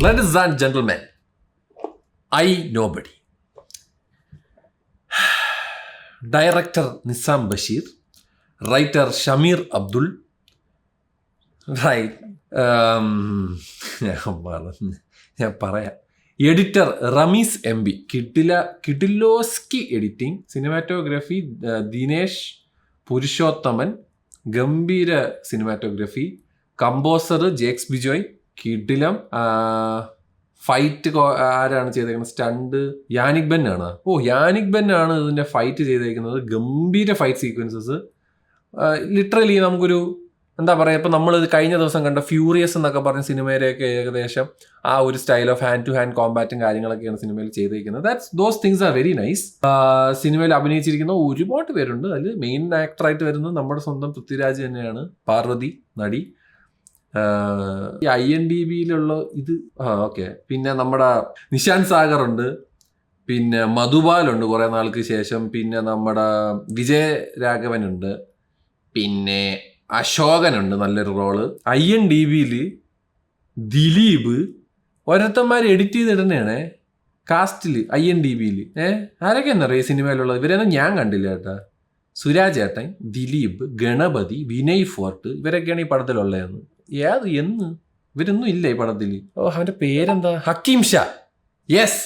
Ladies and gentlemen, I Nobody. Director Nissam Bashir, writer Shamir Abdul, right? Editor Ramis MB, Kidilowski editing, cinematography Dinesh Purushothaman, Gambira cinematography, composer Jakes Bijoy, Kidilam, fight ആരാണ് ചെയ്തേക്കുന്നത്? Stunt Yannick Ben ആണ്. Yannick Ben ആണ് ഇതിൻ്റെ fight ചെയ്തേക്കുന്നത്. ഗംഭീര fight sequences. Literally നമുക്കൊരു എന്താ പറയുക, ഇപ്പം നമ്മൾ കഴിഞ്ഞ ദിവസം കണ്ട ഫ്യൂറിയസ് എന്നൊക്കെ പറഞ്ഞ സിനിമയിലേക്ക് ഏകദേശം ആ ഒരു style of hand to hand കോമ്പാറ്റും കാര്യങ്ങളൊക്കെയാണ് സിനിമയിൽ ചെയ്തേക്കുന്നത്. Those things are very nice. സിനിമയിൽ അഭിനയിച്ചിരിക്കുന്ന ഒരുപാട് പേരുണ്ട്. അതിൽ മെയിൻ ആക്ടറായിട്ട് വരുന്നത് നമ്മുടെ സ്വന്തം പൃഥ്വിരാജ് തന്നെയാണ്, പാർവതി നടി. ഈ IMDbയിലുള്ള ഇത് ഓക്കെ. പിന്നെ നമ്മുടെ നിശാന്ത് സാഗർ ഉണ്ട്, പിന്നെ മധുബാലുണ്ട് കുറേ നാൾക്ക് ശേഷം, പിന്നെ നമ്മുടെ വിജയ രാഘവനുണ്ട്, പിന്നെ അശോകനുണ്ട് നല്ലൊരു റോള്. IMDbയിൽ ദിലീപ് ഓരോരുത്തന്മാർ എഡിറ്റ് ചെയ്തിടുന്നതാണ് കാസ്റ്റിൽ IMDbയിൽ. ആരൊക്കെ എന്നറിയാം ഈ സിനിമയിലുള്ളത്? ഇവരെയൊന്നും ഞാൻ കണ്ടില്ല കേട്ടാ. സുരാജ് ഏട്ടൻ, ദിലീപ്, ഗണപതി, വിനയ് ഫോർട്ട്, ഇവരൊക്കെയാണ് ഈ പടത്തിലുള്ളതെന്ന്. എന്ന് ഇവരൊന്നും ഇല്ല ഈ പടത്തിൽ. അവൻ്റെ പേരെന്താ? ഹക്കീം ഷാ. യെസ്,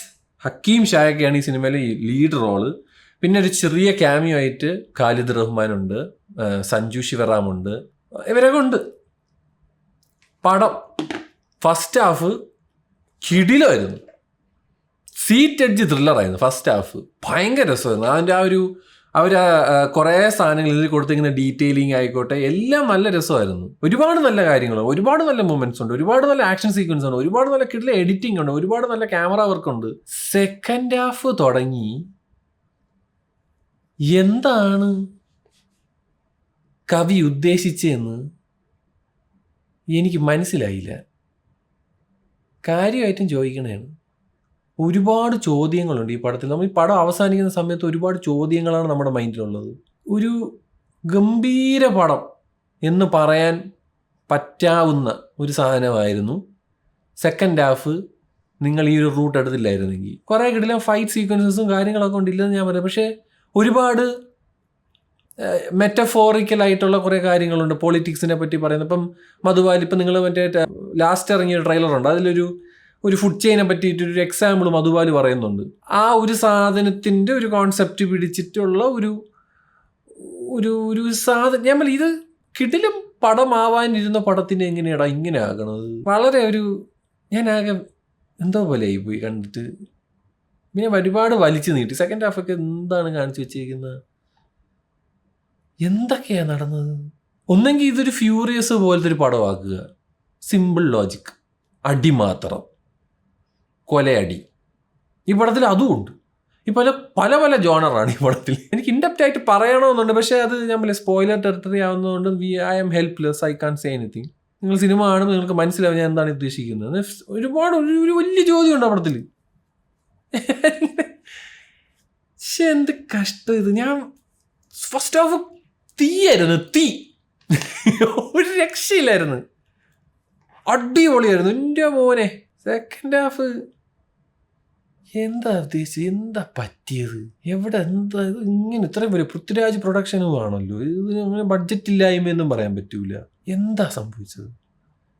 ഹക്കീം ഷായൊക്കെയാണ് ഈ സിനിമയിലെ ലീഡ് റോള്. പിന്നെ ഒരു ചെറിയ ക്യാമിയോ ആയിട്ട് ഖാലിദ് റഹ്മാനുണ്ട്, സഞ്ജു ശിവറാമുണ്ട്, ഇവരൊക്കെ ഉണ്ട്. പടം ഫസ്റ്റ് ഹാഫ് കിടിലമായിരുന്നു. സീറ്റ് എഡ്ജ് ത്രില്ലറായിരുന്നു ഫസ്റ്റ് ഹാഫ്. ഭയങ്കര രസമായിരുന്നു. അതിൻ്റെ അവർ കുറേ സാധനങ്ങൾ ഇതിൽ കൊടുത്തിരിക്കുന്ന ഡീറ്റെയിലിംഗ് ആയിക്കോട്ടെ, എല്ലാം നല്ല രസമായിരുന്നു. ഒരുപാട് നല്ല കാര്യങ്ങളും ഒരുപാട് നല്ല മൂമെന്റ്സ് ഉണ്ട്, ഒരുപാട് നല്ല ആക്ഷൻ സീക്വൻസ് ഉണ്ട്, ഒരുപാട് നല്ല കിടില എഡിറ്റിംഗ് ഉണ്ട്, ഒരുപാട് നല്ല ക്യാമറ വർക്ക് ഉണ്ട്. സെക്കൻഡ് ഹാഫ് തുടങ്ങി എന്താണ് കവി ഉദ്ദേശിച്ചതെന്ന് എനിക്ക് മനസ്സിലായില്ല. കാര്യമായിട്ടും ചോദിക്കണേണ്. ഒരുപാട് ചോദ്യങ്ങളുണ്ട് ഈ പടത്തിൽ. നമ്മൾ ഈ പടം അവസാനിക്കുന്ന സമയത്ത് ഒരുപാട് ചോദ്യങ്ങളാണ് നമ്മുടെ മൈൻഡിലുള്ളത്. ഒരു ഗംഭീര പടം എന്ന് പറയാൻ പറ്റാവുന്ന ഒരു സാധനമായിരുന്നു. സെക്കൻഡ് ഹാഫ് നിങ്ങൾ ഈ ഒരു റൂട്ട് എടുത്തില്ലായിരുന്നെങ്കിൽ കുറേ കിടിലം ഫൈറ്റ് സീക്വൻസസും കാര്യങ്ങളൊക്കെ ഉണ്ടില്ലെന്ന് ഞാൻ പറയാം. പക്ഷേ ഒരുപാട് മെറ്റഫോറിക്കലായിട്ടുള്ള കുറേ കാര്യങ്ങളുണ്ട്. പൊളിറ്റിക്സിനെ പറ്റി പറയുന്നത്. ഇപ്പം മധുബാൽ, ഇപ്പം നിങ്ങൾ മറ്റേ ലാസ്റ്റ് ഇറങ്ങിയ ട്രെയിലറുണ്ട്, അതിലൊരു ഫുഡ് ചെയിനെ പറ്റിയിട്ടൊരു എക്സാമ്പിൾ മധുബാൽ പറയുന്നുണ്ട്. ആ ഒരു സാധനത്തിൻ്റെ ഒരു കോൺസെപ്റ്റ് പിടിച്ചിട്ടുള്ള ഒരു സാധനം. ഞാൻ ഇത് കിടിലും പടമാവാനിരുന്ന പടത്തിന് എങ്ങനെയാടാ ഇങ്ങനെ ആകണത്? വളരെ ഞാൻ ആകെ എന്തോ പോലെ ആയിപ്പോയി കണ്ടിട്ട്. പിന്നെ ഒരുപാട് വലിച്ചു നീട്ടി. സെക്കൻഡ് ഹാഫൊക്കെ എന്താണ് കാണിച്ചു വെച്ചിരിക്കുന്നത്? എന്തൊക്കെയാണ് നടന്നത്? ഒന്നെങ്കിൽ ഇതൊരു ഫ്യൂറിയസ് പോലത്തെ ഒരു പടമാക്കുക. സിമ്പിൾ ലോജിക്, അടി മാത്രം, കൊലയടി. ഈ പടത്തിൽ അതും ഉണ്ട്. ഈ പല പല ജോണറാണ് ഈ പടത്തിൽ. എനിക്ക് ഇൻഡെപ്റ്റ് ആയിട്ട് പറയണമെന്നുണ്ട്, പക്ഷേ അത് ഞാൻ സ്പോയിലർ ടെറിട്ടറി ആവുന്നതുകൊണ്ട് I am helpless, I can say anything. നിങ്ങൾ സിനിമ കാണുമ്പോൾ നിങ്ങൾക്ക് മനസ്സിലാവും ഞാൻ എന്താണ് ഉദ്ദേശിക്കുന്നത്. ഒരുപാട് ഒരു വലിയ ചോദ്യമുണ്ട് ആ പടത്തിൽ. പക്ഷെ എന്ത് കഷ്ടം ഇത്. ഞാൻ ഫസ്റ്റ് ഹാഫ് തീയായിരുന്നു, തീ. ഒരു രക്ഷയില്ലായിരുന്നു, അടിപൊളിയായിരുന്നു എൻ്റെ മോനെ. സെക്കൻഡ് ഹാഫ് എന്താ ഉദ്ദേശിച്ചത്? എന്താ പറ്റിയത്? എന്താ ഇങ്ങനെ ഇത്രയും വരും? പൃഥ്വിരാജ് പ്രൊഡക്ഷനും ആണല്ലോ, ഇതിന് അങ്ങനെ ബഡ്ജറ്റ് ഇല്ലായ്മയൊന്നും പറയാൻ പറ്റൂല. എന്താ സംഭവിച്ചത്?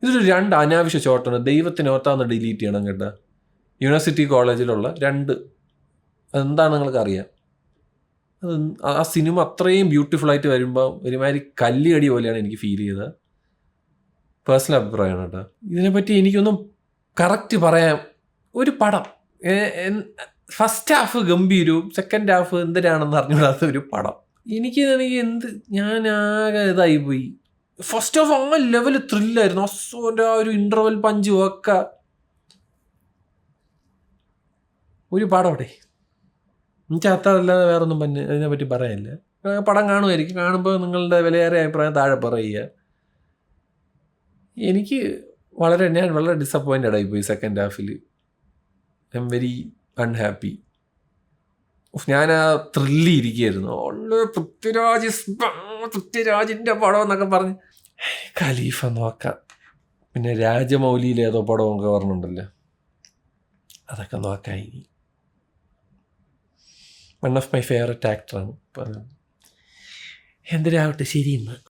ഇതൊരു 2 അനാവശ്യ ഷോട്ടാണ്. ദൈവത്തിന് ഓർത്താന്ന് ഡിലീറ്റ് ചെയ്യണം കേട്ടോ. യൂണിവേഴ്സിറ്റി കോളേജിലുള്ള 2 അതെന്താണ് നിങ്ങൾക്ക് അറിയാം. ആ സിനിമ അത്രയും ബ്യൂട്ടിഫുള്ളായിട്ട് വരുമ്പോൾ ഒരുമാതിരി കല്ലിയടി പോലെയാണ് എനിക്ക് ഫീൽ ചെയ്തത്. പേഴ്സണൽ അഭിപ്രായമാണ് കേട്ടോ. ഇതിനെപ്പറ്റി എനിക്കൊന്നും കറക്റ്റ് പറയാം. ഒരു പടം ഫസ്റ്റ് ഹാഫ് ഗംഭീരവും സെക്കൻഡ് ഹാഫ് എന്തിനാണെന്ന് അറിഞ്ഞുകൂടാത്ത ഒരു പടം. എനിക്ക് ഞാനാകെ ഇതായി പോയി. ഫസ്റ്റ് ഹാഫ് ആ ലെവൽ ത്രില്ലായിരുന്നു. അസോൻ്റെ ആ ഒരു ഇൻ്റർവെൽ പഞ്ചും ഒക്കെ. ഒരു പടം അവിടെ എനിക്ക് അത്രല്ലാതെ വേറൊന്നും അതിനെപ്പറ്റി പറയാനില്ല. പടം കാണുമായിരിക്കും. കാണുമ്പോൾ നിങ്ങളുടെ വിലയേറിയ അഭിപ്രായം താഴെ പറയുക. ഞാൻ വളരെ ഡിസപ്പോയിൻറ്റഡ് ആയിപ്പോയി second Hafil. I am very unhappy. ഞാൻ ആ ത്രില്ലിരിക്കുകയായിരുന്നു. പൃഥ്വിരാജിൻ്റെ പടം എന്നൊക്കെ പറഞ്ഞ് ഖലീഫ നോക്കാം. പിന്നെ രാജമൗലിയിലേതോ പടമൊക്കെ പറഞ്ഞിട്ടുണ്ടല്ലോ, അതൊക്കെ നോക്കാം ഇനി. വൺ ഓഫ് മൈ ഫേവററ്റ് ആക്ടറാണ്. പറഞ്ഞത് എന്തിനാവട്ടെ, ശരി ഇന്ന്.